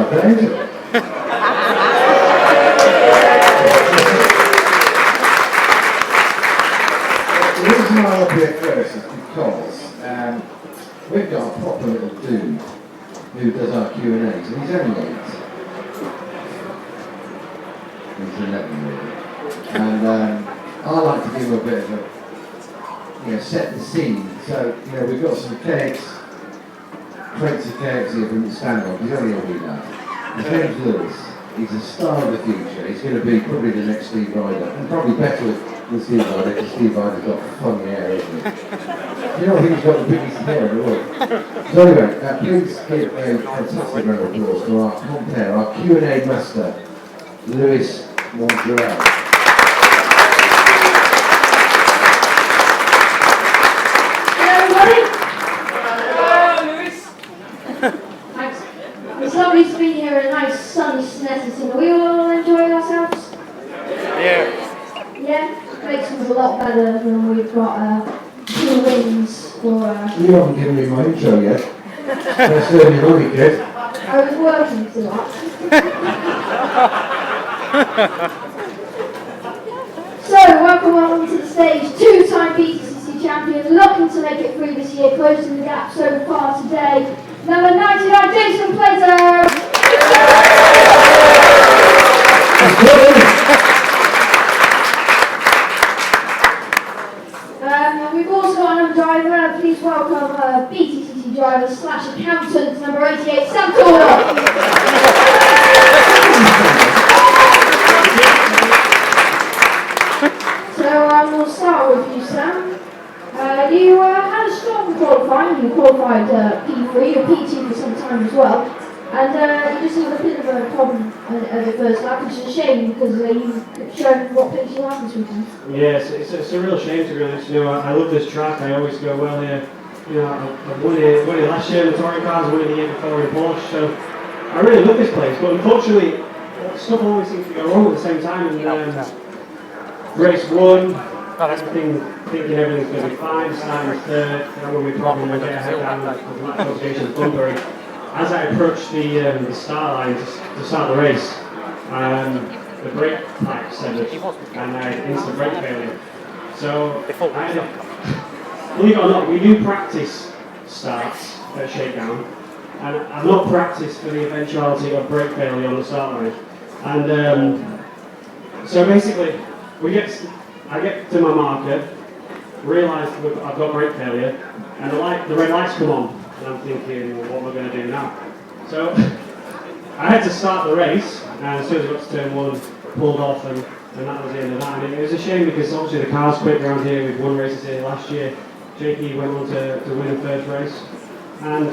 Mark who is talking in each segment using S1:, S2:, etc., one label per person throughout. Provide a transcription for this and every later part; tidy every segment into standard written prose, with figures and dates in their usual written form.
S1: hard day, isn't it? The reason why I'm up here first is because we've got a proper little dude who does our Q&As, and he's only 8. He's 11 really. And I like to give him a bit of a, set the scene. So, we've got some kegs, crates of kegs here from the stand-up. He's only a wee lad. His name's Lewis. He's a star of the future. He's going to be probably the next Steve Ryder, and probably better than Steve Ryder, because Steve Ryder's got funny hair, isn't he? You know, he's got the biggest hair in the world. So anyway, please give a fantastic round of applause to our compere, our Q&A master, Lewis Maundrell.
S2: It's lovely to be here in a nice sunny Snetterton. Are we all enjoying ourselves?
S3: Yeah.
S2: Yeah? Makes us a lot better when we've got 2 wins for...
S1: You haven't given me my intro yet. That's certainly really good.
S2: I was working too much. So, welcome on to the stage. 2-time BTCC champion, looking to make it through this year, closing the gap so far today. Number 99, Jason Plato! We've also got another driver. Please welcome BTCC driver / accountant, number 88, Sam Tordoff. So we'll start with you, Sam. You had a strong qualifying. You qualified P3 or P2 for some time as well, and you just had a bit of a problem at the first lap, which is a shame because you've shown what things you have this weekend.
S4: Yes, it's a real shame to be honest. I love this track. I always go well here. I won it last year in the touring cars, won it the year before in Porsche. So I really love this place, but unfortunately, stuff always seems to go wrong at the same time. And race 1. Thinking everything's going to be fine, starting third, that will be a problem, we'll get ahead down the lap qualification bumper. As I approached the start line to start the race, the brake pipe severed and I had instant brake failure. So, believe it or not, we do practice starts at shakedown, and I've not practiced for the eventuality of brake failure on the start line. And so basically, I get to my marker, realise I've got brake failure, and the red lights come on, and I'm thinking, well, what am I going to do now? So I had to start the race, and as soon as I got to turn 1, pulled off, and that was the end of that. And it was a shame because obviously the cars quick around here. We've won races here last year. JP went on to win the first race, and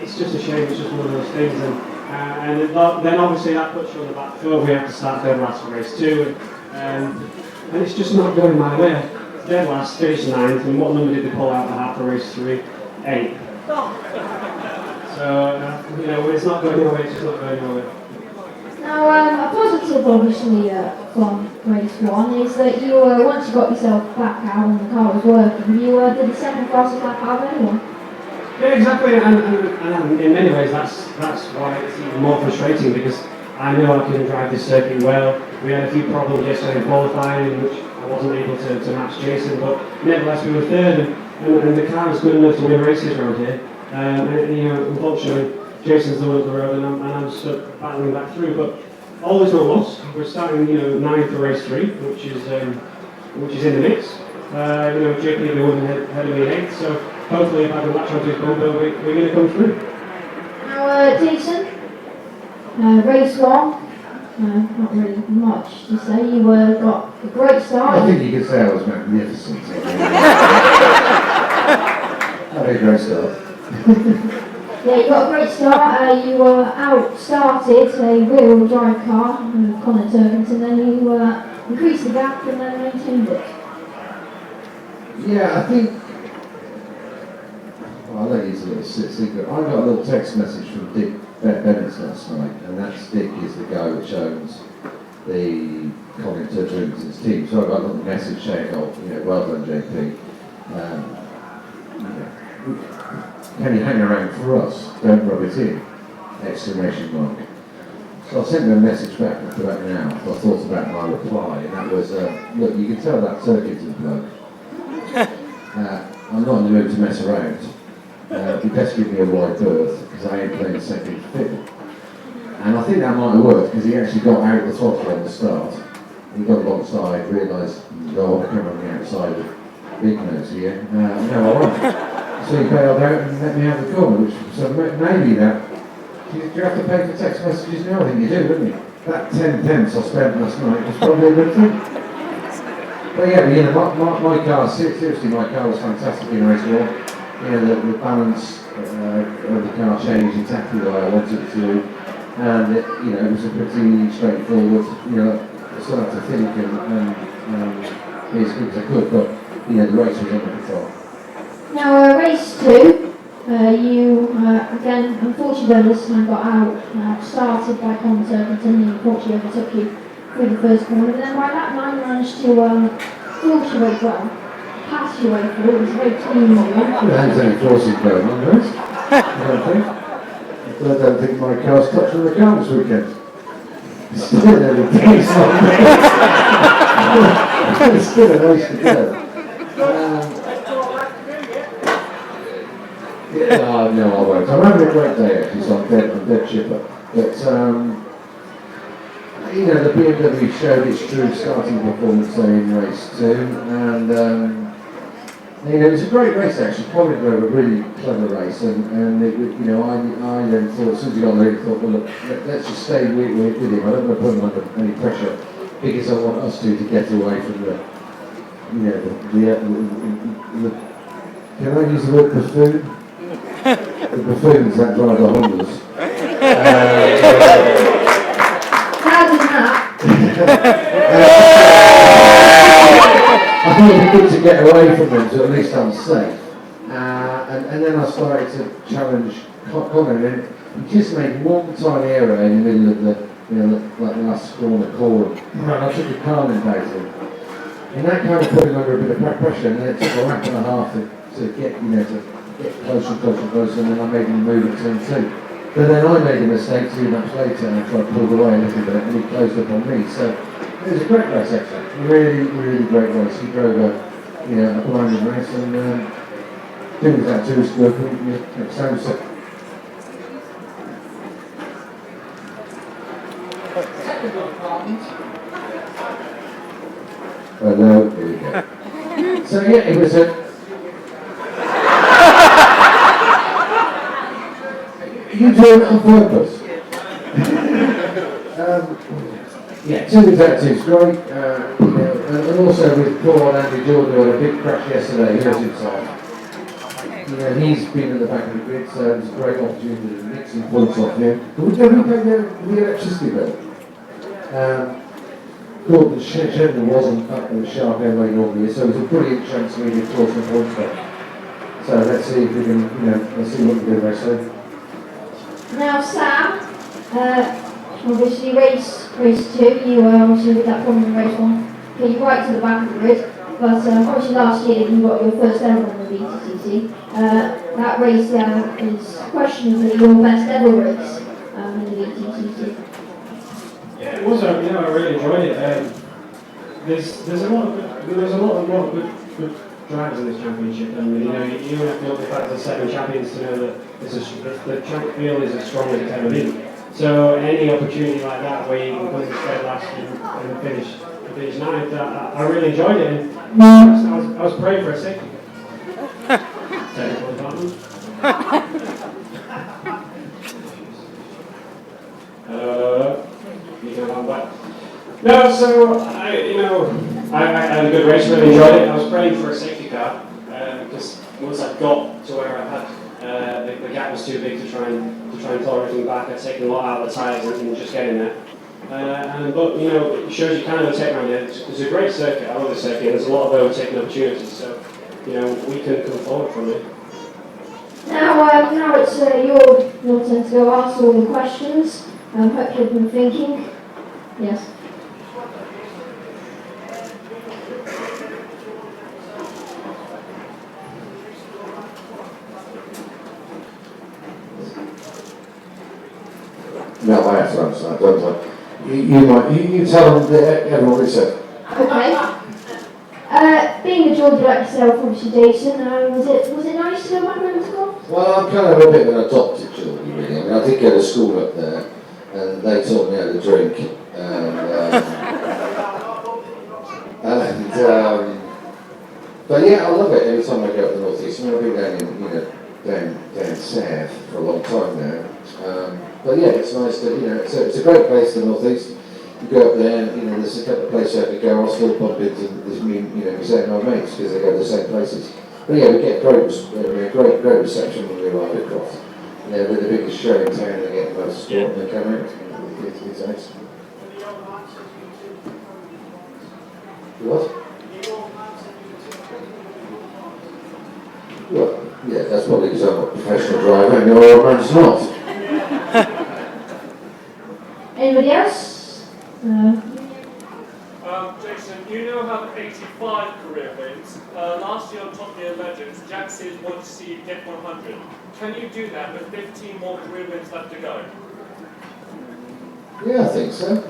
S4: it's just a shame. It's just one of those things, and then obviously that puts you on the back foot. We have to start dead last for race 2. And it's just not going my way. Dead last, finished 9th, and what number did they pull out the half for race 3? 8. So, it's not going my way, it's just not going my way.
S2: Now, a positive obviously from race 1 is that you, once you got yourself back out and the car was working, you did the second fastest lap out of anyone.
S4: Yeah, exactly, and in many ways that's why it's even more frustrating because I know I can drive this circuit well. We had a few problems yesterday in qualifying in which I wasn't able to match Jason, but nevertheless we were third, and the car was good enough to win races around here. Unfortunately, Jason's the one up the road, and I'm stuck battling back through. But all is not lost. We're starting, 9th for race 3, which is in the mix. JP will be one ahead of me in 8th, so hopefully if I can latch onto his bumper, we're going to come through.
S2: Now, Jason, race 1. Not really much to say. You got a great start.
S1: I think you could say I was magnificent. Had a great start.
S2: Yeah, you got a great start. You out-started a rear-wheel drive car, Connor Turkins, and then you increased the gap and then maintained it.
S1: Yeah, I think. Well, I'll let you use a little secret. I got a little text message from Dick Bennett last night, and that Dick is the guy which owns the Colin Turkins' team. So I got a little message saying, well done, JP. Can you hang around for us? Don't rub it in. Exclamation mark. So I sent them a message back about now. I thought about my reply, and that was, look, you can tell that Turkington bloke. I'm not in the mood to mess around. You best give me a wide berth, because I ain't playing second fiddle. And I think that might have worked, because he actually got out the throttle on the start. He got alongside, realised, no, I come on the outside of big nose here. No, I won't. So he bailed out and let me have the corner, which, so maybe that. Do you have to pay for text messages now? I think you do, don't you? That 10 pence I spent last night was probably a good thing. But yeah, you know, my car, seriously, my car was fantastic in race one. You know, the balance of the car changed exactly the way I wanted it to. And, you know, it was a pretty straightforward, you know, I still had to think and be as good as I could, but, you know, the race was under control.
S2: Now, race 2. You, again, unfortunately, this time got out, started by Turdoff, and unfortunately overtook you through the first corner, but then by that time managed to force your way, well, pass your way through. It was very clean.
S1: There's any forces going on, right? I don't think my car's touching the car this weekend. It's still a case on there. It's still a race to go. Yeah, no, I won't. I'm having a great day actually, so I'm dead chipper. But, you know, the BMW showed its true starting performance in race 2, and, you know, it was a great race actually. Colin drove a really clever race, and it, you know, I then thought, as soon as he got there, I thought, well, look, let's just stay with him. I don't want to put him under any pressure, because I want us two to get away from the, you know, the can I use the word buffoon? The buffoons that drive the Hondas.
S2: How did that?
S1: I thought it'd be good to get away from them, so at least I'm safe. And then I started to challenge Colin, and he just made one tiny error in the middle of the, you know, like the last corner. And I took a calming out of him. And that kind of put him under a bit of pressure, and then it took a lap and a half to get, you know, to get closer and closer and closer, and then I made him move at turn 2. But then I made a mistake 2 laps later, and I pulled away a little bit, and he closed up on me. So it was a great race actually, really, really great race. He drove a, you know, a blinding race, and doing that to his work, it sounds so. Oh no, here we go. So yeah, it was a. You do it on purpose. Yeah, 2 out of 2 is great. You know, and also with poor Andy Jordan who had a big crash yesterday, he hurt himself. You know, he's been at the back of the grid, so it's a great opportunity to nick some points off him. But we don't pay the electricity bill. Gordon Shedden wasn't up at the sharp end where he normally is, so it was a brilliant chance for me to draw some points back. So let's see if we can, you know, let's see what we can do next time.
S2: Now, Sam, obviously race 2, you were obviously with that problem in race 1, came right to the back of the grid, but obviously last year you got your first ever on the BTCC. That race is questionably your best ever race in the BTCC.
S4: Yeah, it was. You know, I really enjoyed it. There's a lot of good drivers in this championship, and you know, you have to look at the fact there's 7 champions to know that the field is as strong as it's ever been. So any opportunity like that where you can come to straight last and finish 9th, I really enjoyed it. And I was praying for a safety. Technical department. No, so I had a good race, really enjoyed it. I was praying for a safety car because once I got to where I had, the gap was too big to try and claw everything back. I'd taken a lot out of the tyres and just getting there. But you know, it shows you can overtake around here. It's a great circuit. I love this circuit. There's a lot of overtaking opportunities, so you know we can come forward from it.
S2: Now it's your turn to go ask all the questions. Hope you've been thinking. Yes.
S1: No, I have to answer that, don't I? You tell them that everyone is said.
S2: Okay. Being a Georgia like yourself, obviously, Jason, was it nice to go back home to school?
S1: Well, I'm kind of a bit of an adopted Geordie, really. I mean, I did go to school up there, and they taught me how to drink, but yeah, I love it every time I go up the North East. I mean, I've been down in, down south for a long time now. But yeah, it's nice to, it's a great place, the North East. You go up there, and, there's a couple of places I could go. I'll still bump into this, me saying my mates because they go to the same places. But yeah, we get great reception when we arrive at Croft. We're the biggest show in town. They get the most support when they come out. It's nice. What? Well, yeah, that's probably because I'm a professional driver and your man's not.
S2: Anybody else?
S5: Jason, you now have 85 career wins. Last year on Top Gear Legends, Jack says wants to see you get 100. Can you do that with 15 more career wins left to go?
S1: Yeah, I think so.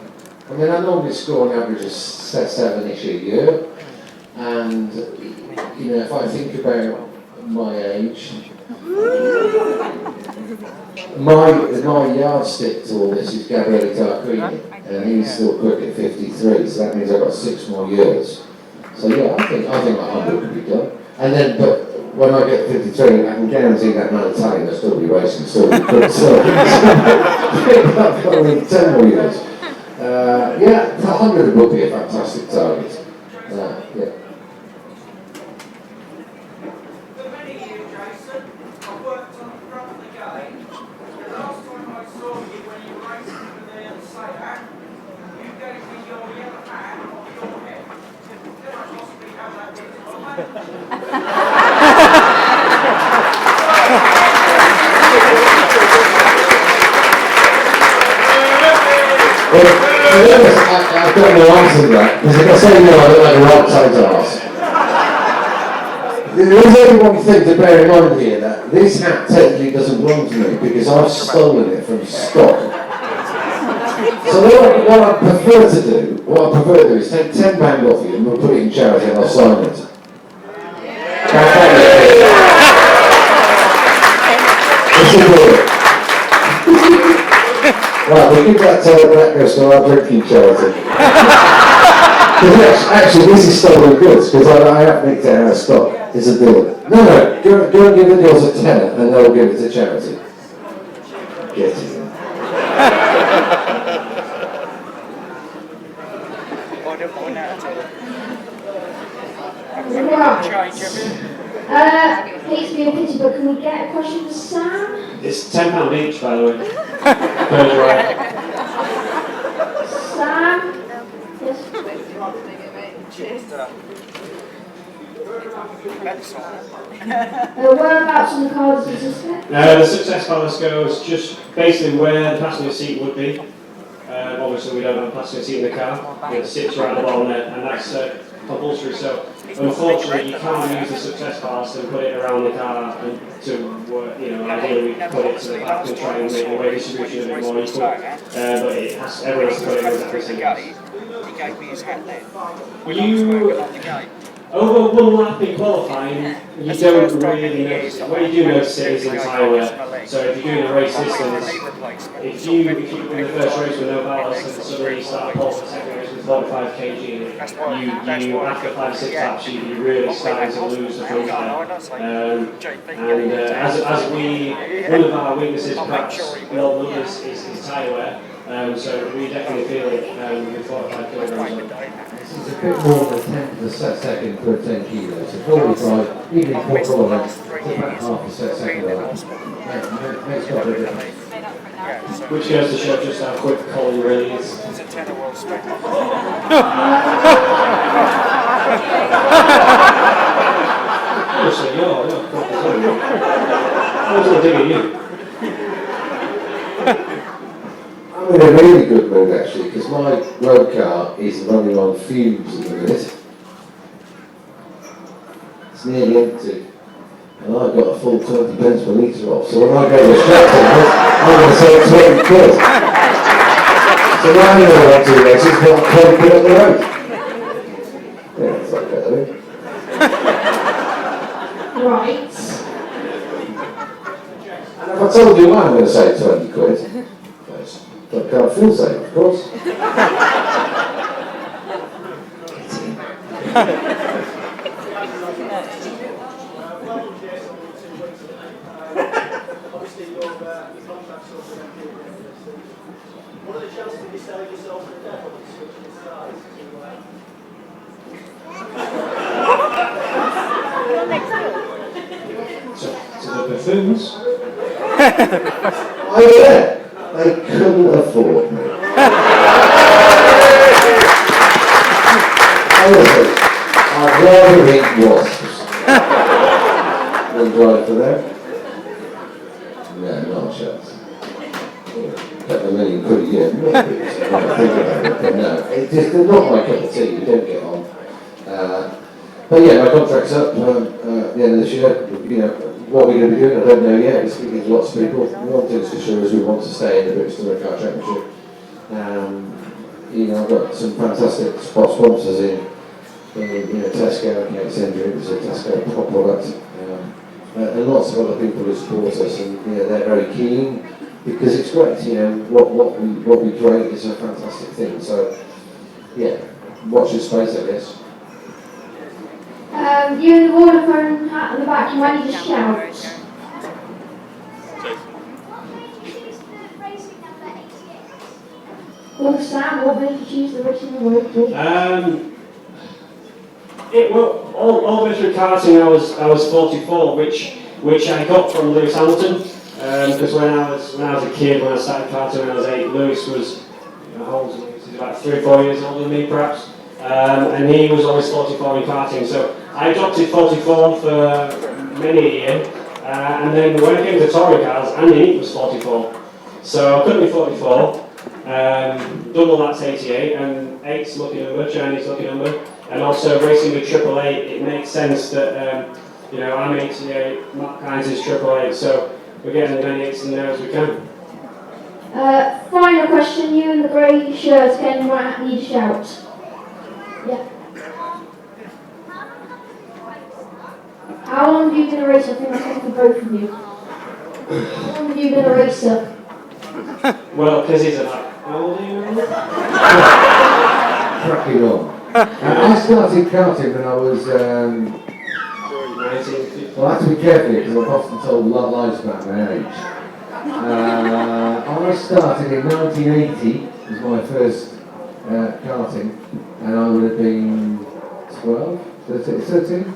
S1: I mean, I normally score an average of 7-ish a year, and if I think about my age, my yardstick to all this is Gabriele Tarquini, and he's still quick at 53, so that means I've got 6 more years. So yeah, I think like 100 could be done. And then, but when I get 53, I can guarantee that man Italian will still be racing, still be quick. So I've got only 10 more years. Yeah, 100 would be a fantastic target. Yeah.
S6: For many years, Jason, I worked on the front of the game. The last time I saw you when you were racing for the Statio, you gave me your yellow hat off your head. Can I possibly have that
S1: Well, I don't know the answer to that, because if I say no, I look like a right-sided arse. There is only one thing to bear in mind here, that this hat technically doesn't belong to me, because I've stolen it from stock. So what I prefer to do is take £10 off you and we'll put it in charity and I'll sign it. Right, we'll give that goes to our drinking charity. Actually, this is stolen goods, because I have nicked it out of stock. It's a deal. No, go and give the girls a tenner and they'll give it to charity. Get it.
S2: Hates being a pity, but can we get a question for Sam?
S4: It's £10 each, by the way. Goes right.
S2: Sam? Yes. Whereabouts on the card does it sit?
S4: The success balance goes just basically where the passenger seat would be. Obviously, we don't have a passenger seat in the car. It sits right at the bottom there, and that's compulsory. So, unfortunately, you can't use the success ballast and put it around the car and ideally we put it to the back and try and make the weight distribution a bit more equal. But everyone has to put it in exactly the same.
S3: He gave me his hat then.
S4: You, over one lap in qualifying, you don't really notice it. What you do notice it is in tyre wear. So if you're doing a race distance, if you in the first race with no ballast and suddenly you start a pole for the second race with 45 kg, you after 5-6 laps you really starting to lose the front tire. And one of our weaknesses perhaps we all know is tyre wear. So we definitely feel it with 45 kilograms.
S1: It's a bit more than a tenth of a second per 10 kilos. So 45, even in quarter length, it's about half a second of that. Makes quite a difference.
S4: Which goes to show just how quick Colin really is.
S3: It's a tenner well spent.
S4: Honestly, you're I was going to dig at you.
S1: I'm in a really good mood actually, because my road car is running on fumes at the minute. It's nearly empty, and I've got a full 20 pence per litre off, so when I go to the shop, I'm going to sell 20 quid. So now you know what 2 races, not 20 quid up the road. Yeah, it's like that, isn't it?
S2: Right.
S1: And if I told you I'm going to save 20 quid, I can't feel safe, of course.
S6: Obviously, your contract's up in period. What are the chances of you selling yourself to the devil and switching sides
S1: To the buffoons. Oh yeah, they couldn't afford me. Honestly, I'd rather eat wasps than drive for them. Yeah, not a chance. Couple of million quid a year, not good. When I think about it, but no, it's just not my cup of tea. You don't get on. But yeah, my contract's up at the end of this year. You know, what we're going to be doing, I don't know yet. We're speaking to lots of people. One thing's for sure is we want to stay in the British Touring Car Championship. You know, I've got some fantastic spot sponsors in Tesco. I can't send you, it was a Tesco product. And lots of other people who support us, and you know, they're very keen because it's great. You know, what we create is a fantastic thing. So, yeah, watch your space, I guess.
S2: You in the Vodafone hat at the back, you might need to shout. Well, Sam, what made you choose the racing award?
S4: Well, all the way through karting, I was 44, which I got from Lewis Hamilton. Because when I was a kid, when I started karting when I was 8, Lewis was, how old was Lewis? He's about 3 or 4 years older than me, perhaps. And he was always 44 in karting, so I adopted 44 for many a year. And then when it came to touring cars, Andy was 44, so I couldn't be 44. Double that's 88, and 8's lucky number, Chinese lucky number. And also racing with Triple Eight, it makes sense that I'm 88, Mark Hines is Triple Eight, so we're getting as many 8s in there as we can.
S2: Final question, you in the grey shirt again, you might need to shout. Yeah. How long have you been a racer? I think that's one for both of you. How long have you been a racer?
S4: Well, because he's about, how old are you now?
S1: Cracking on. I started karting when I was,
S4: 19.
S1: well I have to be careful because I've often told lies about my age. I started in 1980, was my first karting, and I would have been 12, 13,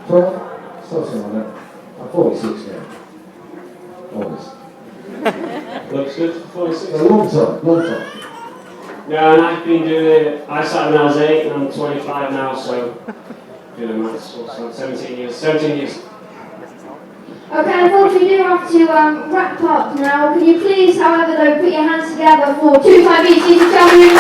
S1: 12, something like that. I'm 46 now. Honest.
S4: Looks good for 46.
S1: A long time.
S4: Yeah, and I've been doing it, I started when I was 8 and I'm 25 now, so, that's 17 years.
S2: Okay, unfortunately we do have to wrap up now. Can you please, however, though, put your hands together for two-time BTCC champion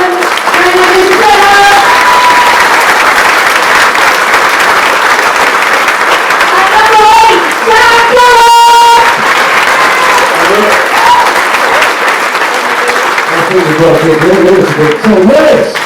S1: I think we've got to get rid of it. So, Lewis!